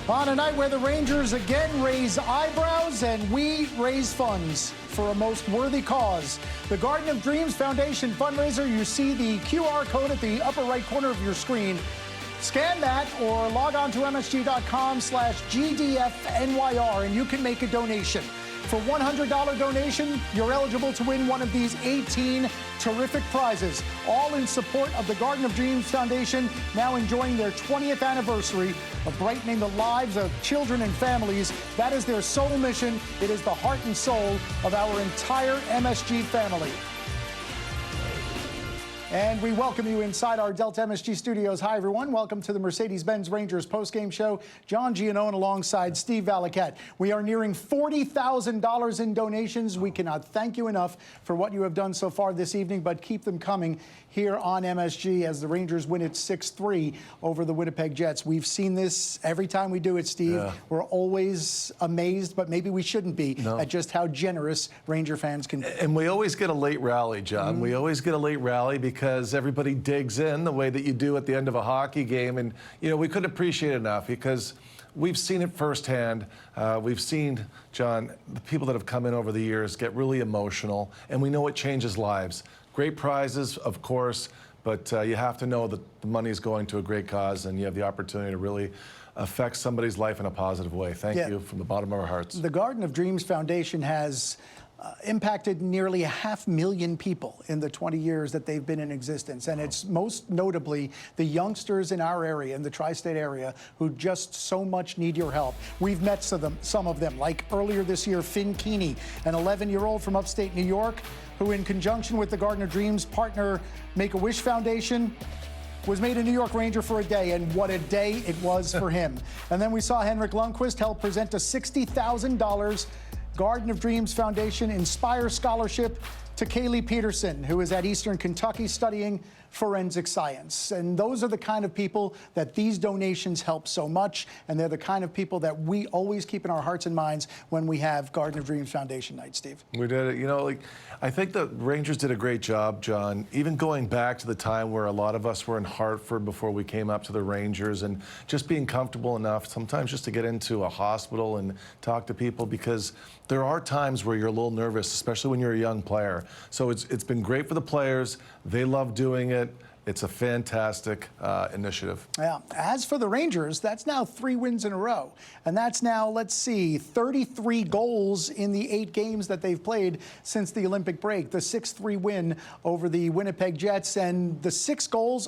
On a night where the Rangers again raise eyebrows and we raise funds for a most worthy cause. The Garden of Dreams Foundation fundraiser. You see the QR code at the upper right corner of your screen. Scan that or log on to msg.com/GDFNYR and you can make a donation. For $100 donation, you're eligible to win one of these 18 terrific prizes, all in support of the Garden of Dreams Foundation, now enjoying their 20th anniversary of brightening the lives of children and families. That is their sole mission. It is the heart and soul of our entire MSG family. And we welcome you inside our Delta MSG studios. Hi, everyone. Welcome to the Mercedes-Benz Rangers postgame show. John Giannone alongside Steve Valiquette. We are nearing $40,000 in donations. We cannot thank you enough for what you have done so far this evening, but keep them coming here on MSG as the Rangers win it 6-3 over the Winnipeg Jets. We've seen this every time we do it, Steve. Yeah. We're always amazed, but maybe we shouldn't be, at just how generous Ranger fans can be. And we always get a late rally, John. We always get a late rally because everybody digs in the way that you do at the end of a hockey game. And, you know, we couldn't appreciate it enough because we've seen it firsthand. We've seen, John, the people that have come in over the years get really emotional, and we know it changes lives. Great prizes, of course, but you have to know that the money is going to a great cause, and you have the opportunity to really affect somebody's life in a positive way. Thank you from the bottom of our hearts. The Garden of Dreams Foundation has impacted nearly 500,000 people in the 20 years that they've been in existence. And it's most notably the youngsters in our area, in the tri-state area, who just so much need your help. We've met some of them, like earlier this year, Finn Keeney, an 11-year-old from upstate New York, who in conjunction with the Garden of Dreams partner Make-A-Wish Foundation, was made a New York Ranger for a day, and what a day it was for him. And then we saw Henrik Lundqvist help present a $60,000 Garden of Dreams Foundation Inspire Scholarship to Kaylee Peterson, who is at Eastern Kentucky studying forensic science. And those are the kind of people that these donations help so much, and they're the kind of people that we always keep in our hearts and minds when we have Garden of Dreams Foundation night, Steve. We did it. You know, like, I think the Rangers did a great job, John, even going back to the time where a lot of us were in Hartford before we came up to the Rangers, and just being comfortable enough sometimes just to get into a hospital and talk to people, because there are times where you're a little nervous, especially when you're a young player. So it's been great for the players. They love doing it. It's a fantastic initiative. Yeah. As for the Rangers, that's now 3 wins in a row. And that's now, let's see, 33 goals in the 8 games that they've played since the Olympic break. The 6-3 win over the Winnipeg Jets, and the 6 goals,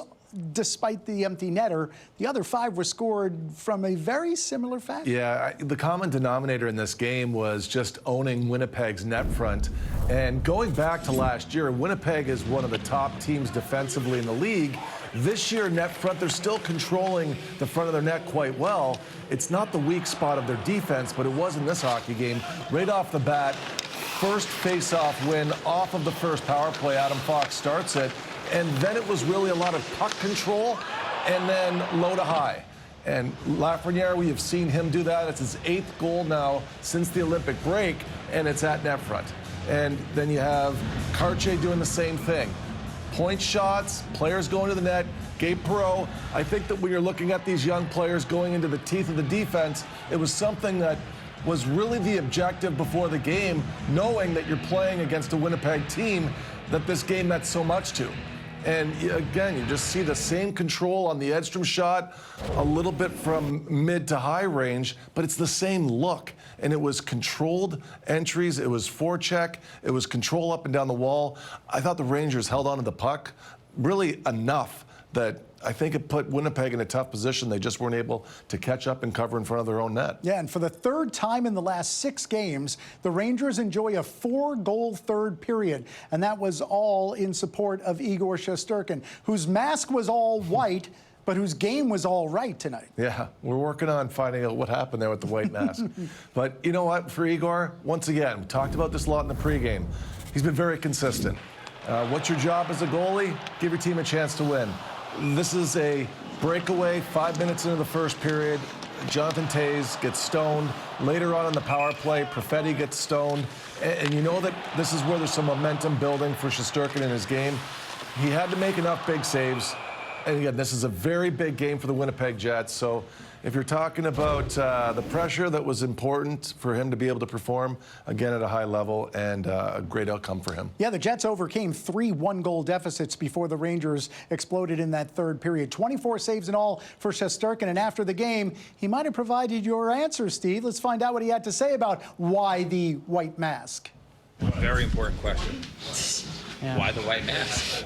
despite the empty netter, the other 5 were scored from a very similar fashion. Yeah, the common denominator in this game was just owning Winnipeg's net front. And going back to last year, Winnipeg is one of the top teams defensively in the league. This year, net front, they're still controlling the front of their net quite well. It's not the weak spot of their defense, but it was in this hockey game. Right off the bat, first face-off win off of the first power play. Adam Fox starts it. And then it was really a lot of puck control and then low to high. And Lafreniere, we have seen him do that. It's his 8th goal now since the Olympic break, and it's at net front. And then you have Karche doing the same thing. Point shots, players going to the net. Gabe Perreault, I think that when you're looking at these young players going into the teeth of the defense, it was something that was really the objective before the game, knowing that you're playing against a Winnipeg team that this game meant so much to. And again, you just see the same control on the Edstrom shot, a little bit from mid to high range, but it's the same look. And it was controlled entries, it was forecheck, it was control up and down the wall. I thought the Rangers held on to the puck really enough that I think it put Winnipeg in a tough position. They just weren't able to catch up and cover in front of their own net. Yeah, and for the 3rd time in the last 6 games, the Rangers enjoy a 4-goal third period. And that was all in support of Igor Shesterkin, whose mask was all white, but whose game was all right tonight. Yeah, we're working on finding out what happened there with the white mask. But you know what, for Igor, once again, we talked about this a lot in the pregame. He's been very consistent. What's your job as a goalie? Give your team a chance to win. This is a breakaway 5 minutes into the first period. Jonathan Toews gets stoned. Later on in the power play, Perfetti gets stoned. And you know that this is where there's some momentum building for Shesterkin in his game. He had to make enough big saves. And again, this is a very big game for the Winnipeg Jets. So if you're talking about the pressure that was important for him to be able to perform, again, at a high level, and a great outcome for him. Yeah, the Jets overcame 3 one-goal deficits before the Rangers exploded in that third period. 24 saves in all for Shesterkin, and after the game, he might have provided your answer, Steve. Let's find out what he had to say about why the white mask. Very important question. Yeah. Why the white mask?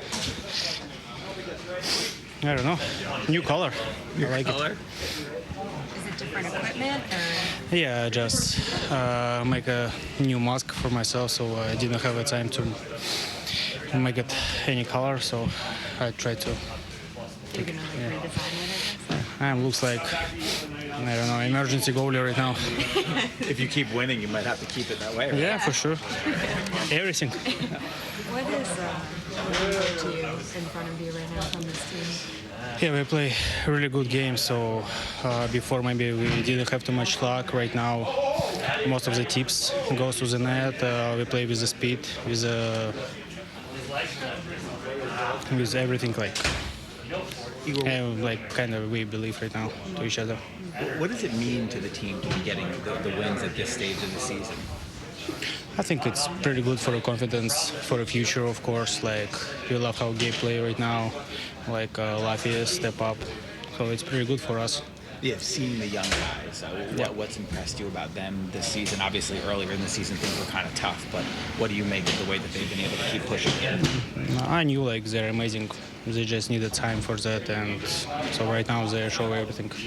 I don't know. New color. I like Color? Is it different equipment or? it. Yeah, just make a new mask for myself, so I didn't have the time to make it any color, so I tried to. You're gonna like redesign it, And looks like, I don't know, emergency goalie right now. If you keep winning, you might have to keep it that way. Right? Yeah, for sure. Everything. What is important to you in front of you right now from this team? Yeah, we play a really good game, so before maybe we didn't have too much luck. Right now, most of the tips goes to the net. We play with the speed, with everything like kind of we believe right now to each other. What does it mean to the team to be getting the wins at this stage of the season? I think it's pretty good for the confidence for the future, of course. Like, we love how Gabe play right now. Like, Latvia step up. So it's pretty good for us. Yeah, seeing the young guys. What's impressed you about them this season? Obviously, earlier in the season, things were kind of tough, but what do you make of the way that they've been able to keep pushing it? I knew, like, they're amazing. They just needed time for that, and so right now they show everything. Does it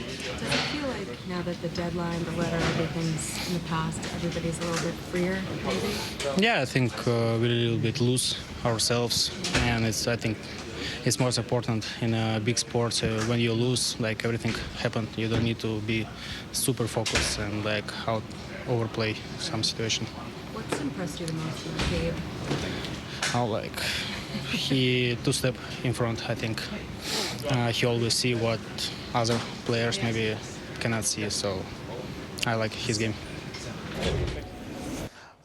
feel like now that the deadline, the letter, everything's in the past, everybody's a little bit freer, maybe? Yeah, I think we're a little bit loose ourselves, and I think it's most important in big sports. When you lose, like, everything happened. You don't need to be super focused and like overplay some situation. What's impressed you the most with Gabe? He two-step in front. I think he always see what other players maybe cannot see. So I like his game.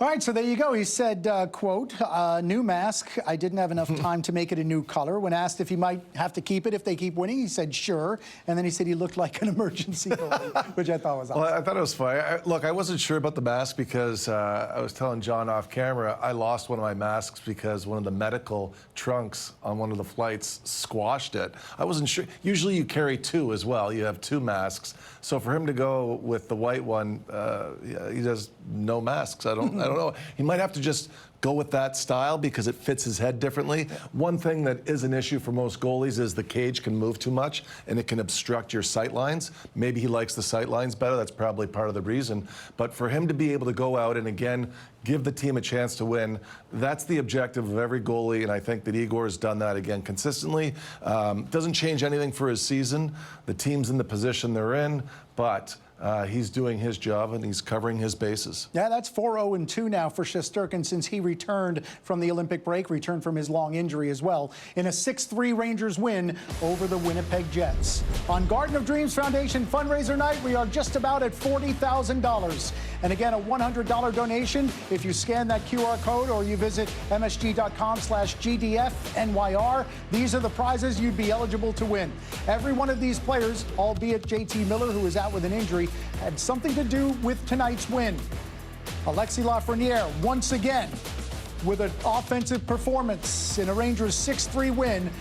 All right, so there you go. He said, quote, new mask. I didn't have enough time to make it a new color. When asked if he might have to keep it if they keep winning, he said, sure. And then he said he looked like an emergency goalie, which I thought was awesome. Well, I thought it was funny. Look, I wasn't sure about the mask because I was telling John off camera, I lost one of my masks because one of the medical trunks on one of the flights squashed it. I wasn't sure. Usually you carry 2 as well. You have 2 masks. So for him to go with the white one, he does no masks. I don't know. He might have to just go with that style because it fits his head differently. One thing that is an issue for most goalies is the cage can move too much and it can obstruct your sight lines. Maybe he likes the sight lines better. That's probably part of the reason. But for him to be able to go out and again give the team a chance to win, that's the objective of every goalie, and I think that Igor has done that again consistently. Doesn't change anything for his season. The team's in the position they're in, but he's doing his job and he's covering his bases. Yeah, that's 4-0-2 now for Shesterkin since he returned from the Olympic break, returned from his long injury as well, in a 6-3 Rangers win over the Winnipeg Jets. On Garden of Dreams Foundation fundraiser night, we are just about at $40,000. And again, a $100 donation if you scan that QR code or you visit msg.com/GDFNYR. These are the prizes you'd be eligible to win. Every one of these players, albeit JT Miller, who is out with an injury, had something to do with tonight's win. Alexis Lafreniere, once again, with an offensive performance in a Rangers 6-3 win